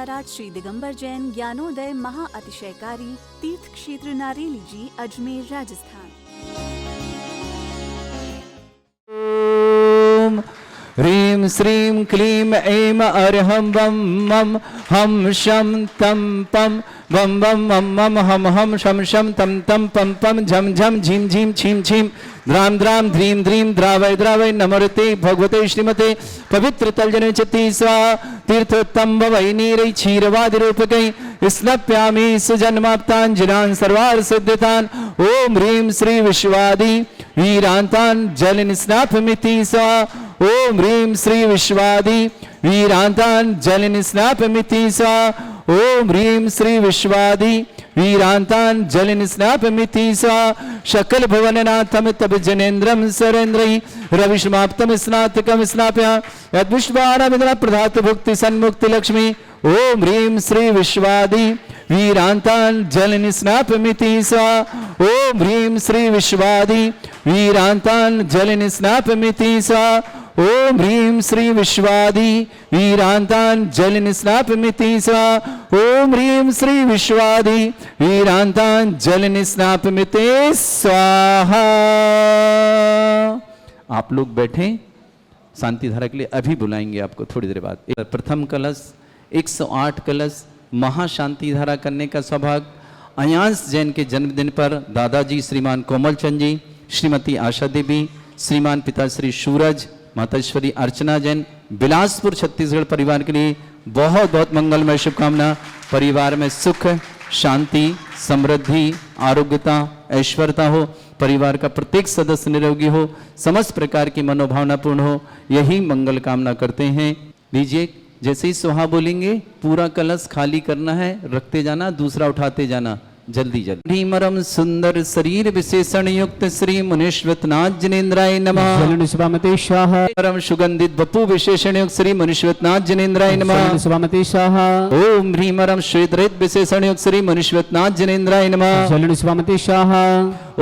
महाराज श्री दिगंबर जैन ज्ञानोदय महा अतिशयकारी तीर्थ क्षेत्र नारेली जी, अजमेर, राजस्थान। ओम ह्रीं श्रीं क्लीं ऐं अर्हं वं मं हम शं तं पं वं वं मं मं हम हम शं शं तं तं पं पं झं झं झीं झीं छीं छीं द्रां द्रां ध्रीं ध्रीं द्रावय द्रावय नमोते भगवते श्रीमते पवित्र तलजने चति स्वा तीर्थोत्तम वै नीरै क्षीरवादिरूपकै स्नप्यामि सुजन्माप्ताञ्जलान् सर्वार्थ सिद्धितान्। ओम ह्रीं श्री विश्वादि वीरान्तान् जलनिस्नापमिति स्वा। ओम ह्रीं श्री विश्वादि वीरान्तान् जलनिस्नापमिति स्वा। ओम ह्रीं श्री विश्वादि वीरान्तान् जलनिस्नापमिति स्वा। शकल भुवननाथं तब जनेन्द्रं सरेन्द्रै रविष्माप्तं स्नातकं स्नाप्य यद्विश्वारामिन्द्र प्रधातु भुक्ति सन्मुक्ति लक्ष्मी। ओम ह्रीं श्री विश्वादि वीरान्तान् जलनिस्नापमिति स्वा। ओम ह्रीं श्री विश्वादि वीरान्तान् जलनिस्नापमिति स्वा। ओम ह्रीं श्री विश्वादि वीरान्तान् जलनिस्नापमिति स्वा। ओम ह्रीं श्री विश्वादि वीरान्तान् जलनिस्नापमिति स्वाहा। आप लोग बैठे, शांति धारा के लिए अभी बुलाएंगे आपको थोड़ी देर बाद। प्रथम कलश 108 कलश महाशांति धारा करने का सौभाग्य अयांश जैन के जन्मदिन पर दादाजी श्रीमान कोमल चंद जी, श्रीमती आशा देवी, श्रीमान पिता श्री सूरज, माताश्वरी अर्चना जैन, बिलासपुर छत्तीसगढ़ परिवार के लिए बहुत बहुत मंगलमय शुभकामना। परिवार में सुख शांति समृद्धि आरोग्यता ऐश्वर्यता हो, परिवार का प्रत्येक सदस्य निरोगी हो, समस्त प्रकार की मनोभावना पूर्ण हो, यही मंगल कामना करते हैं। लीजिए, जैसे ही सुहा बोलेंगे पूरा कलश खाली करना है, रखते जाना, दूसरा उठाते जाना, जल्दी जल्दी। ह्रीमरम सुंदर शरीर विशेषण युक्त श्री मुनीश्वतनाथ जिनेन्द्राय नमः। स्वामते शाह। परम सुगंधित बपू विशेषण युक्त श्री मुनीश्वतनाथ जिनेन्द्राय नमः। स्वामते शाह। ओम ह्रीमरम श्वेत रहित विशेषण युक्त श्री मुनीश्वतनाथ जिनेन्द्राय नमः। स्वामते शाह।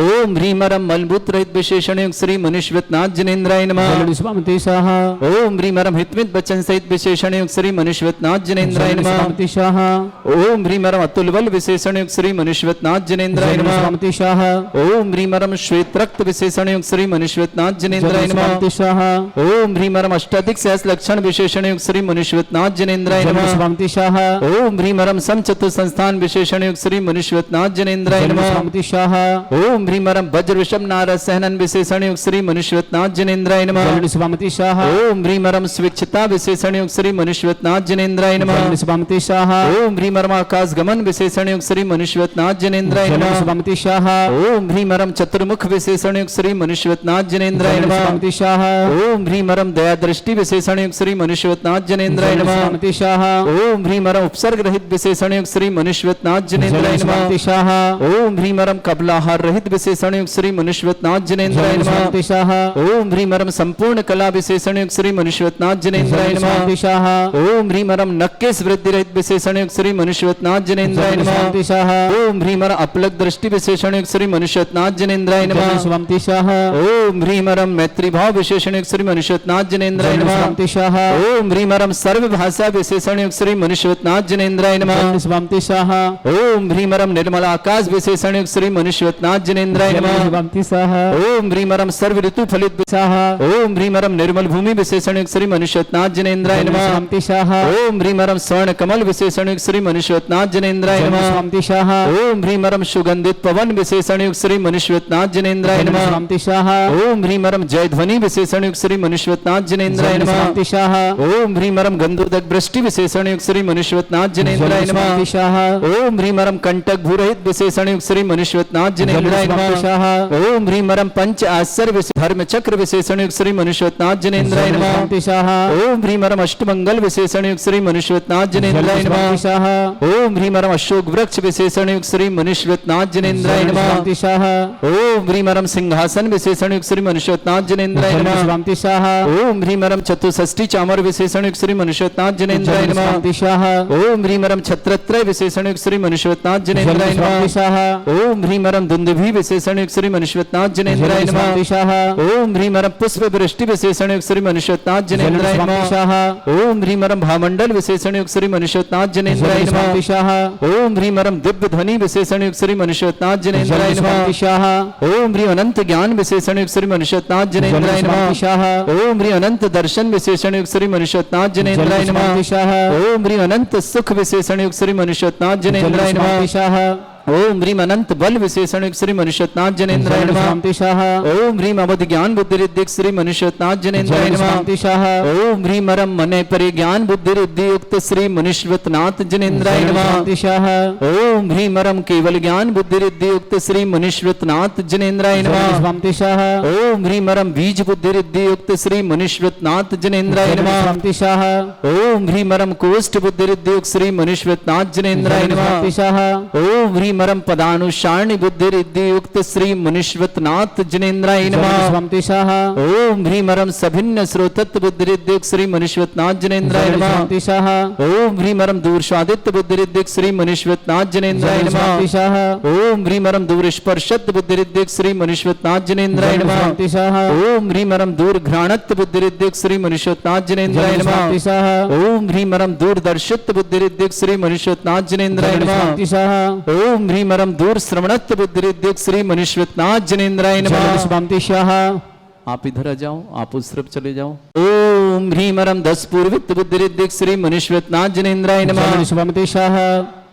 ओम ह्रीमरम मलभूत रहित विशेषण युक्त श्री मुनीश्वतनाथ जिनेन्द्राय नमः। स्वामते शाह। ओम ह्रीमरम हितमित वचन सहित विशेषण युक्त श्री मुनीश्वतनाथ जिनेन्द्राय नमः। स्वामते शाह। ओम ह्रीमरम अतुल बल विशेषण युक्त श्री मुनीश्वतनाथ जिनेन्द्राय नमः। स्वामते शाह। ओम ह्रीमरम श्वेत रक्त विशेषण युक्त श्री मुनीश्वतनाथ जिनेन्द्राय नमः। स्वामते शाह। ओम ह्रीमरम अष्टाधिक सहस्र लक्षण विशेषण युक्त श्री मुनीश्वतनाथ जिनेन्द्राय नमः। स्वामते शाह। ओम ह्रीमरम समचतुर संस्थान विशेषण युक्त श्री मुनीश्वतनाथ जिनेन्द्राय नमः। स्वामते शाह। ओम ह्रीमरम वज्र विषम नारद सहनन विशेषण युक्त श्री मुनीश्वतनाथ जिनेन्द्राय नमः। स्वामते शाह। ओम ह्रीमरम स्वेच्छता विशेषण युक्त श्री मुनीश्वतनाथ जिनेन्द्राय नमः। स्वामते शाह। ओम ह्रीमरम आकाश गमन विशेषण युक्त श्री मुनीश्वतनाथ जिनेन्द्राय नमः। स्वामते शाह। ओम ह्रीमरम चतुर्मुख विशेषण युक्त श्री मुनीश्वतनाथ जिनेन्द्राय नमः। स्वामते शाह। ओम ह्रीमरम दया दृष्टि विशेषण युक्त श्री मुनीश्वतनाथ जिनेन्द्राय नमः। स्वामते शाह। ओम ह्रीमरम उपसर्ग रहित विशेषण युक्त श्री मुनीश्वतनाथ जिनेन्द्राय नमः। स्वामते शाह। ओम ह्रीमरम कबलाहार रहित विशेषण युक्त श्री मुनीश्वतनाथ जिनेन्द्राय नमः। स्वामते शाह। ओम ह्रीमरम संपूर्ण कला विशेषण युक्त श्री मुनीश्वतनाथ जिनेन्द्राय स्वामते नमः। शाह। ओम ह्रीमरम नक्केश वृद्धि रहित विशेषण युक्त श्री मुनीश्वतनाथ जिनेन्द्राय नमः। स्वामते शाह। ओम ह्रीमरम अपलक दृष्टि विशेषण युक्त श्री मुनीश्वतनाथ जिनेन्द्राय नमः। स्वामते शाह। ओम ह्रीमरम मैत्री भाव विशेषण युक्त श्री मुनीश्वतनाथ जिनेन्द्राय नमः। स्वामते शाह। ओम ह्रीमरम सर्व भाषा विशेषण युक्त श्री मुनीश्वतनाथ जिनेन्द्राय नमः। स्वामते शाह। ओम ह्रीमरम निर्मल आकाश विशेषण युक्त श्री मुनीश्वतनाथ जिनेन्द्राय नमः। स्वामते शाह। ओम ह्रीमरम सर्व ऋतु फलित शाह। ओम ह्रीमरम निर्मल भूमि विशेषण युक्त श्री मुनीश्वतनाथ जिनेन्द्राय नमः। स्वामते शाह। ओम ह्रीमरम स्वर्ण कमल विशेषण युक्त श्री मुनीश्वतनाथ जिनेन्द्राय नमः। स्वामते शाह। ओम ह्रीमरम सुगंधित पवन विशेषण युक्त श्री मुनीश्वतनाथ जिनेन्द्राय नमः। स्वामते शाह। ओम ह्रीमरम जय ध्वनि विशेषण युक्त श्री मुनीश्वतनाथ जिनेन्द्राय नमः। स्वामते शाह। ओम ह्रीमरम गंधोदक वृष्टि विशेषण युक्त श्री मुनीश्वतनाथ जिनेन्द्राय नमः। स्वामते शाह। ओम ह्रीमरम कंटक भूरहित विशेषण युक्त श्री मुनीश्वतनाथ जिनेन्द्राय नमः। ओम ह्रीमरम पंच आश्चर्य धर्म चक्र विशेषण युक्त श्री मुनीश्वतनाथ जिनेन्द्राय नमः। स्वामते शाह। ओम ह्रीमरम अष्टमंगल विशेषण युक्त श्री मुनीश्वतनाथ जिनेन्द्राय नमः। शाह। ओम ह्रीमरम अशोक वृक्ष विशेषण युक्त श्री मुनीश्वतनाथ जिनेन्द्राय नमः। स्वामते शाह। ओम ह्रीमरम सिंहासन विशेषण युक्त श्री मुनीश्वतनाथ जिनेन्द्राय नमः। स्वामते शाह। ओम ह्रीमरम चतुष्षष्ठी चामर विशेषण युक्त श्री मुनीश्वतनाथ जिनेन्द्राय नमः। स्वामते शाह। ओम ह्रीमरम छत्रत्रय विशेषण युक्त श्री मुनीश्वतनाथ जिनेन्द्राय नमः। शाह। ओम ह्रीमरम दुंदुभि विशेषण युक्त श्री मनुष्यनाथ जनेन्द्राय नमः। स्वामिशाः ओम ह्रीं मरम पुष्प वृष्टि विशेषण युक्त श्री मनुष्यनाथ जनेन्द्राय नमः। स्वामिशाः ओम ह्रीं मरम भामंडल विशेषण युक्त श्री मनुष्यनाथ जनेन्द्राय नमः। स्वामिशाः ओम ह्रीं मरम दिव्य ध्वनि विशेषण युक्त श्री मनुष्यनाथ जनेन्द्राय नमः। स्वामिशाः ओम ह्रीं अनंत ज्ञान विशेषण युक्त श्री मनुष्यनाथ जनेन्द्राय नमः। स्वामिशाः ओम ह्रीं अनंत दर्शन विशेषण युक्त श्री मनुष्यनाथ जनेन्द्राय नमः। स्वामिशाः ओम ह्रीं अनंत सुख विशेषण युक्त श्री मनुष्यनाथ जनेन्द्राय नमः। स्वामिशाः ओम ह्रीं अनंत बल विशेषण युक्त श्री मनुष्यनाथ जनेन्द्राय नमः। स्वामिशाः ओम ह्रीं अवध ज्ञान बुद्धि रिद्धि श्री मनुष्यनाथ जनेन्द्राय नमः। स्वामिशाः ओम ह्रीं मरम मने परे ज्ञान बुद्धि रिद्धि युक्त श्री मनुष्यनाथ जनेन्द्राय नमः। स्वामिशाः ओम ह्रीं मरम केवल ज्ञान बुद्धि रिद्धि युक्त श्री मनुष्यनाथ जनेन्द्राय नमः। स्वामिशाः ओम ह्रीं मरम बीज बुद्धि रिद्धि युक्त श्री मनुष्यनाथ जनेन्द्राय नमः। स्वामिशाः ओम ह्रीं मरम कोष्ठ बुद्धि रिद्धि युक्त श्री मनुष्यनाथ जनेन्द्राय नमः। स्वामिशाः ओम ह्रीं मरम पदानुसारणी बुद्धि रिद्धि युक्त श्री मनुष्यनाथ जनेन्द्राय नमः। स्वामिशाः ओम ह्रीं मरम सभिन्न श्रोतत्व बुद्धि रिद्धि युक्त श्री मनुष्यनाथ जनेन्द्राय नमः। स्वामिशाः ओम ह्रीं मरम दूर स्वादित्य बुद्धि रिद्धि युक्त श्री मनुष्यनाथ जनेन्द्राय नमः। स्वामिशाः ओम ह्रीं मरम दूर स्पर्शत बुद्धि रिद्धि युक्त श्री मनुष्यनाथ जनेन्द्राय नमः। स्वामिशाः ओम ह्रीं मरम दूर घ्राणत्व बुद्धि रिद्धि युक्त श्री मनुष्यनाथ जनेन्द्राय नमः। स्वामिशाः ओम ह्रीं मरम दूर दर्शित बुद्धि रिद्धि युक्त श्री मनुष्यनाथ जनेन्द्राय नमः। स्वामिशाः ओम ह्रीं मरम दूर श्रवणत्व बुद्धि रिद्धि युक्त श्री मनुष्यनाथ जनेन्द्राय नमः। स्वामिशाः आप इधर आ जाओ, आप उस तरफ चले जाओ। ओम ह्रीं मरम 10 पूर्वित बुद्धि रिद्धि युक्त श्री मनुष्यनाथ जनेन्द्राय नमः। स्वामिशाः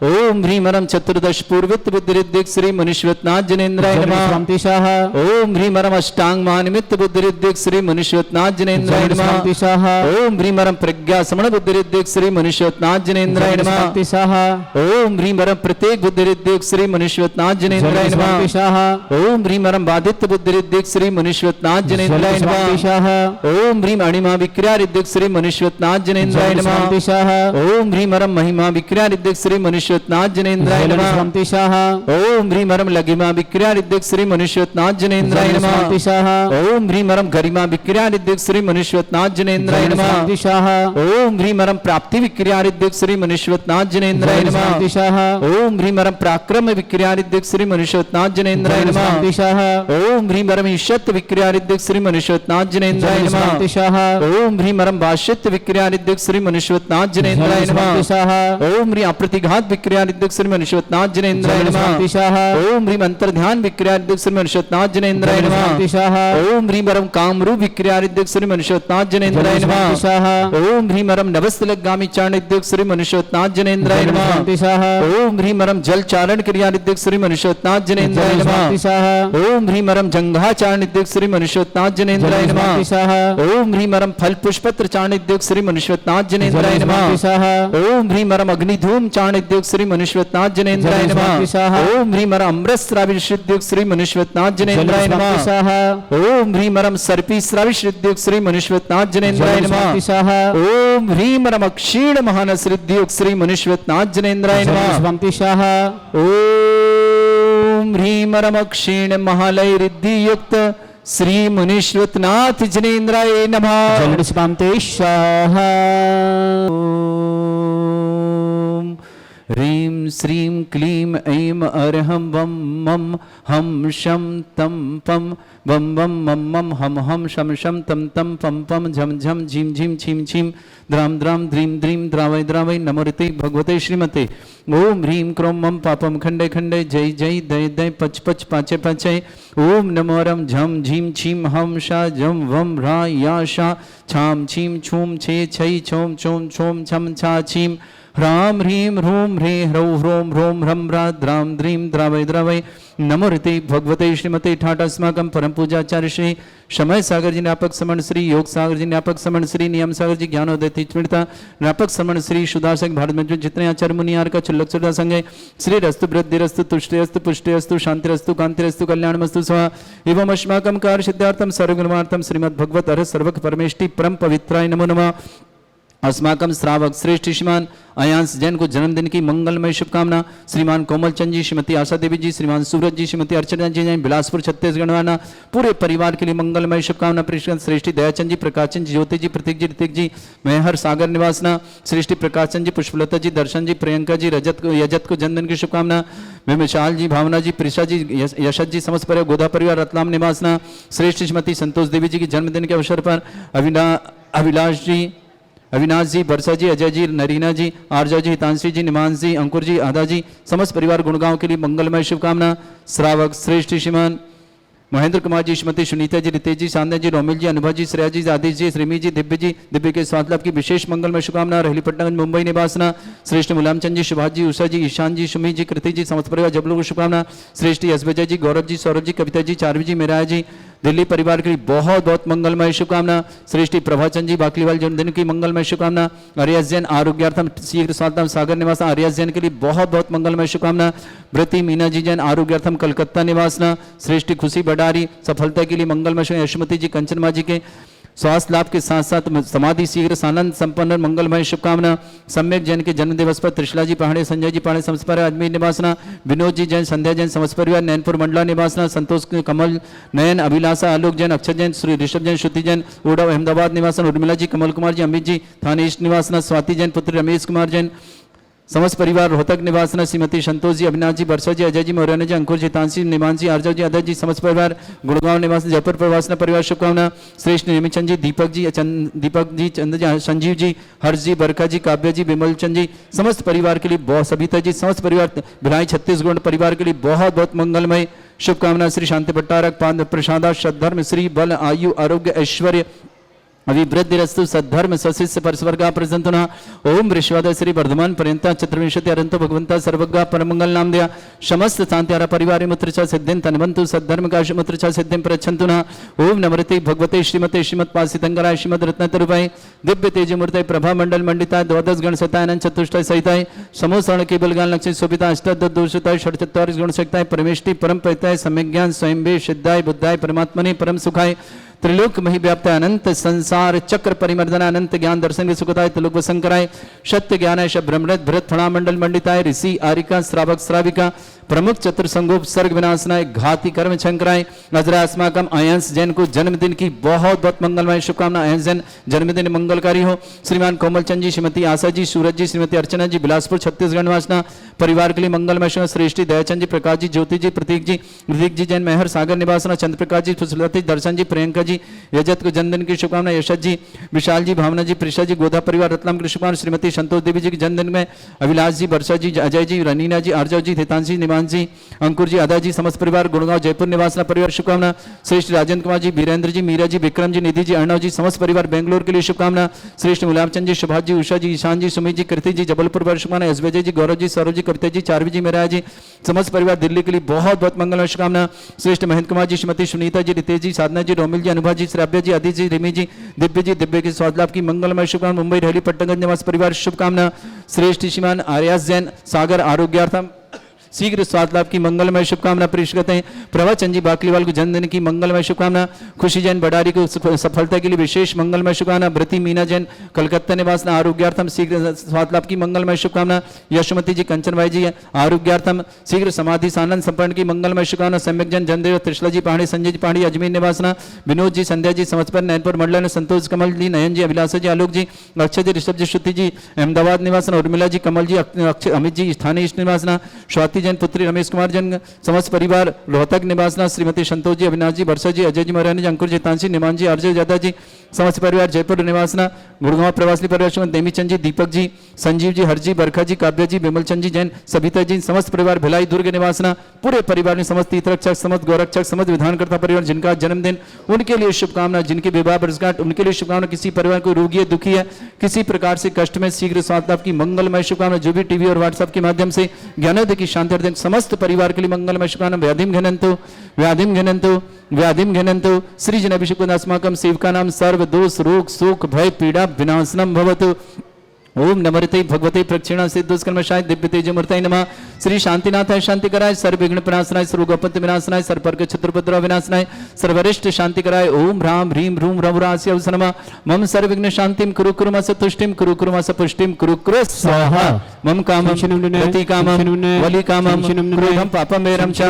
ओम ह्रीं मरम 14 पूर्वित बुद्धि रिद्धि युक्त श्री मनुष्यनाथ जनेन्द्राय नमः। स्वामिशाः ओम ह्रीं मरम अष्टांग मानिमित्त बुद्धि रिद्धि युक्त श्री मनुष्यनाथ जनेन्द्राय नमः। स्वामिशाः ओम ह्रीं मरम प्रज्ञा समण बुद्धि रिद्धि युक्त श्री मनुष्यनाथ जनेन्द्राय नमः। स्वामिशाः ओम ह्रीं मरम प्रत्येक बुद्धि रिद्धि युक्त श्री मनुष्यनाथ जनेन्द्राय नमः। स्वामिशाः ओम ह्रीं मरम बाधित्य बुद्धि रिद्धि युक्त श्री मनुष्यनाथ जनेन्द्राय नमः। स्वामिशाः ओम ह्रीं अणिमा विक्रिया रिद्धि युक्त श्री मनुष्यनाथ जनेन्द्राय नमः। स्वामिशाः ओम ह्रीं मरम महिमा विक्रिया रिद्धि युक्त श्री मनुष्यनाथ जनेन्द्राय नमः। स्वामिशाः ओम ह्रीं मरम लघिमा विक्रिया रिद्धि युक्त श्री मनुष्यनाथ जनेन्द्राय नमः। स्वामिशाः ओम ह्रीं मरम गरिमा विक्रिया रिद्धि युक्त श्री मनुष्यनाथ जनेन्द्राय नमः। स्वामिशाः ओम ह्रीं मरम प्राप्ति विक्रिया रिद्धि युक्त श्री मनुष्यनाथ जनेन्द्राय नमः। स्वामिशाः ओम ह्रीं मरम पराक्रम विक्रिया रिद्धि युक्त श्री मनुष्यनाथ जनेन्द्राय नमः। स्वामिशाः ओम ह्रीं मरम ईशत विक्रिया रिद्धि युक्त श्री मनुष्यनाथ जनेन्द्राय नमः। स्वामिशाः ओम ह्रीं मरम भाष्यत विक्रिया रिद्धि युक्त श्री मनुष्यनाथ जनेन्द्राय नमः। स्वामिशाः ओम ह्रीं अप्रतिघात विक्रिया रिद्धि युक्त श्री मनुष्यनाथ जनेन्द्राय नमः। स्वामिशाः ओम ह्रीं अंतर्ध्यान विक्रिया रिद्धि युक्त श्री मनुष्यनाथ जनेन्द्राय नमः। स्वामिशाः ओम ह्रीं मरम कामरूप विक्रिया रिद्धि युक्त श्री मनुष्यनाथ जनेन्द्राय नमः। स्वामिशाः ओम ह्रीं मरम नवस्तलगामी चारण रिद्धि युक्त श्री मनुष्यनाथ जनेन्द्राय नमः। स्वामिशाः ओम ह्रीं मरम जल चारण क्रिया रिद्धि युक्त श्री मनुष्यनाथ जनेन्द्राय नमः। स्वामिशाः ओम ह्रीं मरम जंघा चारण रिद्धि युक्त श्री मनुष्यनाथ जनेन्द्राय नमः। स्वामिशाः ओम ह्रीं मरम फल पुष्पत्र चारण रिद्धि युक्त श्री मनुष्यनाथ जनेन्द्राय नमः। स्वामिशाः ओम ह्रीं मरम अग्निधूम चारण रिद्धि युक्त श्री मनुष्यनाथ जनेन्द्राय नमः। स्वामिशाः ओम ह्रीं मरम अमृत श्राविश रिद्धि युक्त श्री मनुष्यनाथ जनेन्द्राय नमः। स्वामिशाः ओम ह्रीं मरम सर्पी श्राविश रिद्धि युक्त श्री मनुष्यनाथ जनेन्द्राय नमः। स्वामिशाः ओम ह्रीं मरम क्षीण महानस रिद्धि युक्त श्री मनुष्यनाथ जनेन्द्राय नमः। स्वामिशाः ओम ह्रीं मरम क्षीण महालय रिद्धि युक्त श्री मनुष्यनाथ जनेन्द्राय नमः। स्वामिशाः ओम ह्रीं श्रीं क्लीं ऐं अरहं वं मं हम शं तं पं वं वं मं मं हम शं शं तं तं पं पं झं झं झीं झीं छीं छीं द्रां द्रां द्रीं द्रीं द्रावय द्रावय नमोते भगवते श्रीमते। ओम ह्रीं क्रों मं पापं खंडे खंडे जय जय दय दय पच पच पाचे पाचे। ओम नमो रं झं झीं छीं हम शा जं वं ह्रा या शा छां छीं छूं छे छै छौं छौं छौं छं छा छीं ह्रां ह्रीं ह्रूं ह्रे ह्रौ ह्रों ह्रों ह्रं ह्रा द्रां द्रीं द्रावय द्रावय नमो ऋते भगवते श्रीमते ठाट अस्माकं परम पूजाचार्य श्री समय सागर जी न्यापक समण श्री योग सागर जी न्यापक समण श्री नियम सागर जी ज्ञानोदय तीर्थमिता न्यापक समण श्री सुदासक भारत में जो जितने आचार्य मुनियार का चुल्लक सुरदा संग है श्री रस्तु वृद्धिरस्तु तुष्टिरस्तु पुष्टिरस्तु शांतिरस्तु कांतिरस्तु कल्याणमस्तु स्वा एवं अस्माकं कार्य सिद्धार्थम सर्वगुणवार्थम श्रीमद् भगवत अर्ह सर्वक परमेष्टि परम पवित्राय नमो नमः। अस्माकं श्रावक श्रेष्ठ श्रीमान अयांश जैन को जन्मदिन की मंगलमय शुभकामना। श्रीमान कोमल चंद जी, श्रीमती आशा देवी जी, श्रीमान सूरज जी, श्रीमती अर्चना जी जैन बिलासपुर छत्तीसगढ़ वाला पूरे परिवार के लिए मंगलमय शुभकामना। श्रेष्ठी दयाचंद जी, प्रकाश चंद जी, ज्योति जी, प्रतीक जी, ऋतिक जी, मेहर सागर निवासना। श्रेष्ठी प्रकाश चंद जी, पुष्पलता जी, दर्शन जी, प्रियंका जी, रजत को यजत को जन्मदिन की शुभकामना। विशाल जी, भावना जी, प्रिशा जी, यशत जी, समस्त परिवार, गोदा परिवार, रतलाम निवासना श्रेष्ठ श्रीमती संतोष देवी जी की जन्मदिन के अवसर पर अविनाश जी, वर्षा जी, अजय जी, नरीना जी, आरजा जी, हितांशी जी, निमांश जी, अंकुर जी, आधा जी, समस्त परिवार गुणगांव के लिए मंगलमय शुभकामना। श्रावक श्रेष्ठ श्रीमान महेंद्र कुमार जी, श्रीमती सुनीता जी, रितेश जी, सांध्या जी, रोमिल जी, अनुभव जी, श्रेया जी, आदिश जी, श्रीमी जी, दिव्य के स्वास्थ्य लाभ की विशेष मंगलमय शुभकामना। रहलीपट्टनगंज मुंबई निवासना श्रेष्ठ मुलायमचंद जी, सुभाष जी, उषा जी, ईशान जी, सुमी जी, कृति जी, समस्त परिवार जबलू को शुभकामना। श्रेष्ठ यशविजय जी, गौरव जी, सौरभ जी, कविता जी, चारवी जी, मेराया जी, दिल्ली परिवार के लिए बहुत बहुत मंगलमय शुभकामना। श्रेष्ठी प्रभाचंद जी, बाकलीवाल जन्मदिन की मंगलमय शुभकामना। आर्यस जैन आरोग्यार्थम शीघ्र स्वास्थ्य सागर निवास आर्यस जैन के लिए बहुत बहुत मंगलमय शुभकामना। व्रती मीना जी जैन आरोग्यार्थम कलकत्ता निवासना। श्रेष्ठी खुशी बडारी सफलता के लिए मंगलमय शुभ। यशमती जी कंचन माँ जी के स्वास्थ्य लाभ के साथ साथ समाधि शीघ्र सानंद संपन्न मंगलमय शुभकामना। सम्यक जैन के जन्म दिवस पर त्रिशला जी पहाड़े, संजय जी पहाड़े, समस्त परिवार अजमेर निवासना। विनोद जी जैन, संध्या जैन, समस्त परिवार नैनपुर मंडला निवासना। संतोष कमल नयन, अभिलाषा, आलोक जैन, अक्षर जैन, श्री ऋषभ जैन, श्रुति जैन, उड़ाव अहमदाबाद निवासन। उर्मिला जी, कमल कुमार जी, अमित जी थाने ईस्ट निवासना। स्वाति जैन पुत्र रमेश कुमार जैन, समस्त परिवार रोहतक निवासना। श्रीमती संतोष जी, अविनाश जी, वर्षा जी, अजय जी, मौर्य जी, अंकुर जी, तांसी, निमांश जी, आरजा जी, अदय जी, समस्त परिवार गुड़गांव निवास जयपुर प्रवासना परिवार शुभकामना। श्रेष्ठ नेमीचंद जी, दीपक जी, चंद जी, संजीव जी, हर्ष जी, बरखा जी, काव्य जी, विमल चंद जी, समस्त परिवार के लिए बहुत, सबिता जी, समस्त परिवार भिलाई छत्तीसगढ़ परिवार के लिए बहुत बहुत मंगलमय शुभकामना। श्री शांति भट्टारक पाद प्रसादा सद्धर्म श्री बल आयु आरोग्य ऐश्वर्य अभिवृद्धिरस्तु सद्धर्म सशिष्य परस्वर्गा प्रसंतुना। ओम ऋषवाद श्री वर्धमान पर्यंता चतुर्विंशति अरंत भगवंता सर्वज्ञा परमंगल नाम दिया समस्त शांत्यारा परिवार मुत्र च सिद्धिं तन्वन्तु सद्धर्म का मुत्र च सिद्धिं प्रच्छन्तुना। ओम नमृते भगवते श्रीमते श्रीमत् पासितंगराय श्रीमद रत्नतरुपाय दिव्य तेज मूर्तय प्रभा मंडल मंडिताय द्वादश गण सताय अनंत चतुष्टय सहिताय समोसरण केवल ज्ञान लक्ष्मी शोभिता अष्टादश दोषताय षट्चत्वारिश गुण शक्ताय परमेष्टि परम परिताय सम्यक ज्ञान स्वयं वे सिद्धाय बुद्धाय परमात्मने परम सुखाय त्रिलोक मही व्याप्त अनंत संसार चक्र परिमर्दन अनंत ज्ञान दर्शन सुखदाय त्रिलोक वसंकराय सत्य ज्ञान ब्रह्मृत भरत फणा मंडल मंडिताय ऋषि आरिका श्रावक श्राविका प्रमुख चतुर्संगोप सर्ग विनाशनाय घाती कर्म शंकराय नजरास्माकम अयंस जैन को जन्मदिन की बहुत बहुत मंगलमय शुभकामना। अयंस जैन जन्मदिन मंगलकारी हो। श्रीमान कोमलचंद जी, श्रीमती आशा जी, सूरज जी, श्रीमती अर्चना जी, बिलासपुर छत्तीसगढ़ निवासना परिवार के लिए मंगलमय शुभ। श्रेष्ठी दयाचंद जी, प्रकाश जी, ज्योति जी, प्रतीक जी, ऋतिक जी जैन मेहर सागर निवासना। चंद्र प्रकाश जी, फुसलती दर्शन जी, प्रियंका जी, यजत को जन्मदिन की शुभकामना। यशत जी, विशाल जी, भावना जी, प्रिशा जी, गोदा परिवार रतलाम की शुभकामना। श्रीमती संतोष देवी जी के जन्मदिन में अभिलाष जी, वर्षा जी, अजय जी, रनीना जी, आरजा जी, हितांशी, निमांश जी, अंकुर जी, आदा जी, समस्त परिवार गुड़गांव जयपुर निवासना परिवार शुभकामना। श्रेष्ठ राजेंद्र कुमार जी, वीरेंद्र जी, मीरा जी, विक्रम जी, निधि जी, अर्णव जी, समस्त परिवार बेंगलोर के लिए शुभकामना। श्रेष्ठ मुलायमचंद जी, सुभाष जी, उषा जी, ईशान जी, सुमित जी, कृति जी, जबलपुर पर शुभकामना। एसविजय जी, गौरव जी, सौरभ जी, कविता जी, चारवी जी, मेरा जी, समस्त परिवार दिल्ली के लिए बहुत बहुत मंगलमय शुभकामना। श्रेष्ठ महेंद्र कुमार जी, श्रीमती सुनीता जी, रितेश जी, साधना जी, रोमिल जी, अनुभव जी, श्राव्य जी, आदित्य जी, रिमी जी, दिव्य के स्वास्थ्य लाभ की मंगलमय शुभकामना। मुंबई रहली पट्टनगंज निवास परिवार शुभकामना। श्रेष्ठ श्रीमान आर्यास जैन सागर आरोग्यार्थम शीघ्र स्वास्थ्य लाभ की मंगलमय शुभकामना पेश करते हैं। प्रभाचंद जी, बाकलीवाल को जन्मदिन की मंगलमय शुभकामना। खुशी जैन बडारी को सफलता के लिए विशेष मंगलमय शुभकामना। व्रती मीना जैन कलकत्ता निवासना आरोग्यार्थम शीघ्र स्वास्थ्य लाभ की मंगलमय शुभकामना। यशमती जी, कंचनबाई जी आरोग्यार्थम शीघ्र समाधि सानंद संपन्न की मंगलमय शुभकामना। सम्यक जैन जन्मदेव त्रिशला जी पहाड़ी, संजय जी पहाड़ी अजमेर निवासना। विनोद जी, संध्या जी, समस्तपर नैनपुर मंडल, संतोष कमल जी, नयन जी, अभिलाषा जी, आलोक जी, अक्षय जी, ऋषभ जी, श्रुति जी अहमदाबाद निवासना। उर्मिला जी, कमल जी, अमित जी स्थानीय ईस्ट निवासना। स्वाति जैन पुत्री रमेश कुमार जैन, समस्त परिवार रोहतक निवासना। श्रीमती संतोष जी, अविनाश जी, वर्षा जी, अजय जी, मौर्य जी, अंकुर जी, तांसी, निमान जी, आरजे जादा जी, समस्त परिवार जयपुर निवासना। गुड़गांव प्रवासी परिवार नेमीचंद जी, दीपक जी, संजीव जी, हर जी, बरखा जी, काव्य जी, विमलचंद जी जैन, सबिता जी, समस्त परिवार भिलाई दुर्ग निवासना। पूरे परिवार ने समस्त तीर्थरक्षक, समस्त गौरक्षक, समस्त विधानकर्ता परिवार जिनका जन्मदिन उनके लिए शुभकामना। जिनके विवाह वर्षगांठ उनके लिए शुभकामना। किसी परिवार को रोगी है, दुखी है, किसी प्रकार से कष्ट में शीघ्र स्वास्थ्य लाभ की मंगलमय शुभकामना। जो भी टीवी और व्हाट्सएप के माध्यम से ज्ञानोदय की शांति अर्थ समस्त परिवार के लिए मंगलमय शुभकामना। व्याधिम घनंतु व्याधिम घनंतु व्याधिम घनंतु श्री जन अभिषेक अस्माकं सेवका नाम सर्व दोष रोग शोक भय पीड़ा विनाशनम भवतु। ओम नमृते भगवते प्रक्षिणा सिद्धुष्कर्मशाय दिव्य तेज मूर्तये नमः। श्री शांतिनाथाय शांतिकराय सर्व विघ्न प्रणाशनाय सर्वगोपत्य विनाशनाय सर्वपर्क चतुर्पद्रव विनाशनाय सर्वरिष्ट शांतिकराय ओम ह्राम ह्रीम ह्रूम रघुरास्य नमः। मम सर्व विघ्न शांतिम कुरु कुरुमस तुष्टिम कुरु कुरुमस पुष्टिम कुरु कुरु स्वाहा। मम कामं गति कामं वली कामं क्रोधं पापं वैरं च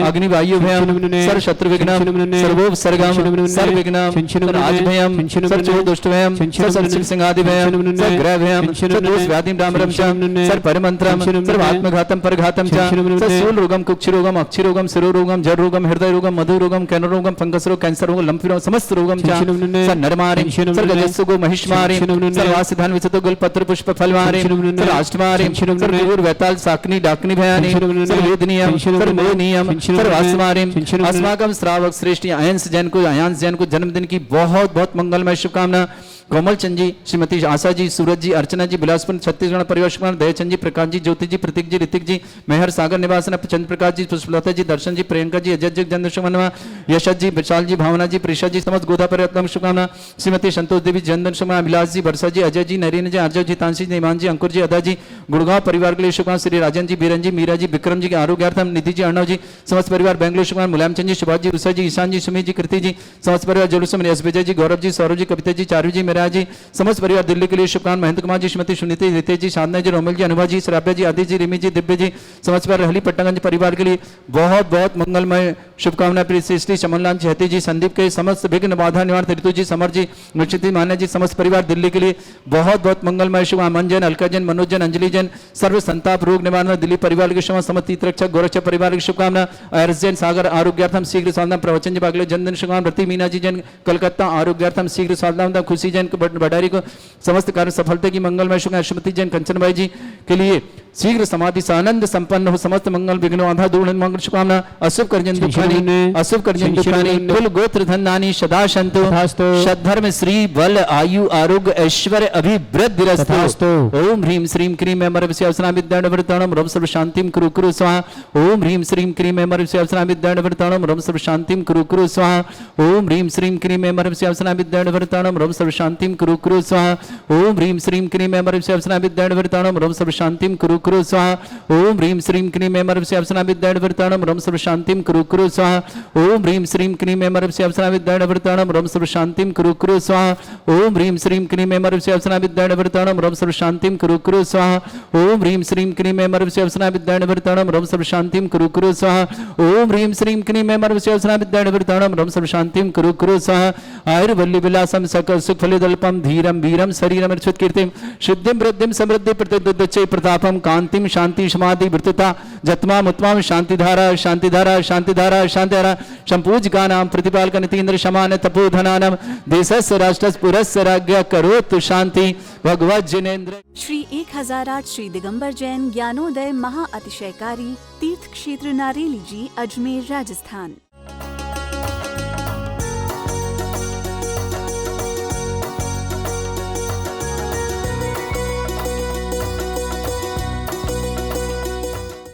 अग्निवायु भयं सर्व शत्रु विघ्नं सर्वोपसर्गं सर्व विघ्नं राजभयं सर्व दुष्ट भयं सर्व सिंहादि भयं सर्व ग्रह भयं सदोष व्याधिं डामरं च सर्व परमंत्रम सर्व आत्मघातम परघातम च सूल रोगम कुक्षि रोगम अक्षि रोगम शिरो रोगम जड़ रोगम हृदय रोगम मधु रोगम कैंसर रोगम फंगस रोग कैंसर रोग लंपी रोग समस्त रोगम च सर नरमारि सर गजस्सुगो महिष्मारि सर वासिधान विचतो गुल पत्र पुष्प फलवारि सर अष्टमारि सर गुरुर वैताल साकनी डाकनी भयानि सर वेदनीयम सर मोहनीयम सर वासमारि अस्माकं श्रावक श्रेष्ठ अयंस जैन को जन्मदिन की बहुत बहुत मंगलमय शुभकामना। कोमल चंद जी, श्रीमती आशा जी, सूरज जी, अर्चना जी, बिलासपुर छत्तीसगढ़ परिवार कुमार, दयाचंद जी, प्रकाश जी, ज्योति जी, प्रतीक जी, ऋतिक जी, मेहर सागर निवासन चंद्र प्रकाश जी, पुष्पलता जी, दर्शन जी, प्रियंका जी, अजय जी, चंद्रशुमनवा, यशत जी, विशाल जी, भावना जी, प्रीषा जी, समस्त गोदा परिवार शुभकामना। श्रीमती संतोष देवी, जयंदन शुभकामना, विलास जी, वर्षा जी, अजय जी, नरेंद्र जी, आर्जव जी, तांशी जी, ईमान जी, अंकुर जी, अदा जी, गुड़गांव परिवार के लिए शुभकामना। श्री राजन जी, बीरन जी, मीरा जी, विक्रम जी के आरोग्यार्थम, निधि जी, अर्णव जी, समस्त परिवार बेंगलुरु शुभकामना। मुलायम चंद जी, सुभाष जी, रुषा जी, ईशान जी, सुमित जी, कृति जी, समस्त परिवार जुलूसम, एस विजय जी, गौरव जी, सौरभ जी, कविता जी, चारू जी, मेरा जी, समस्त परिवार दिल्ली के लिए शुभकामना। महेंद्र कुमार जी, श्रीमती सुनीति, रितेश जी, साधना जी, रोमिल जी, अनुभा जी, श्राव्या जी, आदि जी, रिमी जी, दिव्य जी, समस्त परिवार रहली पट्टागंज परिवार के लिए बहुत बहुत मंगलमय शुभकामना। प्रिय श्री चमनलाल चहती जी, संदीप के समस्त विघ्न बाधा निवारण, ऋतु जी, समर जी, निश्चिति मान्या जी, समस्त परिवार दिल्ली के लिए बहुत बहुत मंगलमय शुभकामना। अमन जैन, अलका जैन, मनोज जैन, अंजलि जैन, सर्व संताप रोग निवारण दिल्ली परिवार के समस्त समस्त तीर्थरक्षक गोरक्षा परिवार की शुभकामना। अरस जैन, सागर आरोग्यार्थम शीघ्र साधना, प्रवचन जी बागले जनधन शुभकामना। रति मीना जी जैन, कलकत्ता आरोग्यार्थम शीघ्र साधना। खुशी जैन भंडारी को समस्त कार्य सफलता की मंगलमय शुभकामना। श्रीमती जैन कंचनबाई जी के लिए शीघ्र समाधि से आनंद संपन्न हो, समस्त मंगल विघ्न बाधा दूर मंगल शुभकामना। अशुभ कर्जन दुखानी, अशुभ कर्जन दुखानी, कुल गोत्र धनानी सदा संतो, सद्धर्म श्री बल आयु आरोग्य ऐश्वर्य अभिवृद्धिरस्तु। ओम ह्रीम श्रीम क्रीम अमर विषयावसना विद्याणवर्तनम रम सर्व शांतिम कुरु कुरु स्वाहा। ओम ह्रीम श्रीम क्रीम अमर विषयावसना विद्याणवर्तनम रम सर्व शांतिम कुरु कुरु स्वाहा। ओम ह्रीम श्रीम क्रीम अमर विषयावसना विद्याणवर्तनम रम सर्व शांतिम कुरु कुरु स्वाहा। ओम ह्रीम श्रीम क्रीम अमर विषयावसना विद्याणवर्तनम रम सर्व शांतिम कुरु कुरु स्वाहा। ओम ह्रीम श्रीम क्रीम अमर विषयावसना विद्याणवर्तनम रम सर्व शांतिम कुरु कुरु स्वाहा। ओम ह्रीम श्रीम क्रीम अमर विषयावसना विद्याणवर्तनम रम सर्व शांतिम कुरु कुरु स्वाहा। ओम ह्रीम श्रीम क्रीम अमर विषयावसना विद्याणवर्तनम रम सर्व शांतिम कुरु कुरु स्वाहा। ओम ह्रीम श्रीम क्रीम अमर विषयावसना विद्याणवर्तनम रम सर्व शांतिम कुरु कुरु स्वाहा। ओम ह्रीम श्रीम क्रीम अमर विषयावसना विद्याणवर्तनम रम सर्व शांतिम कुरु कुरु स्वाहा। आयुर्वल्ली विलासम सकल सुख फलिदल्पम धीरम वीरम शरीरम अर्चित कीर्तिम सिद्धिम वृद्धिम समृद्धि प्रतिदुच्चै प्रतापम कांतिम शांति समाधि वृत्तता जत्मा मुत्माम शांतिधारा शांतिधारा शांतिधारा शांतिधारा संपूज गानाम प्रतिपाल का नितीन्द्र शमान तपोधनानम देशस्य राष्ट्रस्य पुरस्य राज्ञ करोतु शांति भगवत जिनेन्द्र। श्री 1008 श्री दिगंबर जैन ज्ञानोदय महाअतिशयकारी तीर्थ क्षेत्र नारेली जी, अजमेर, राजस्थान।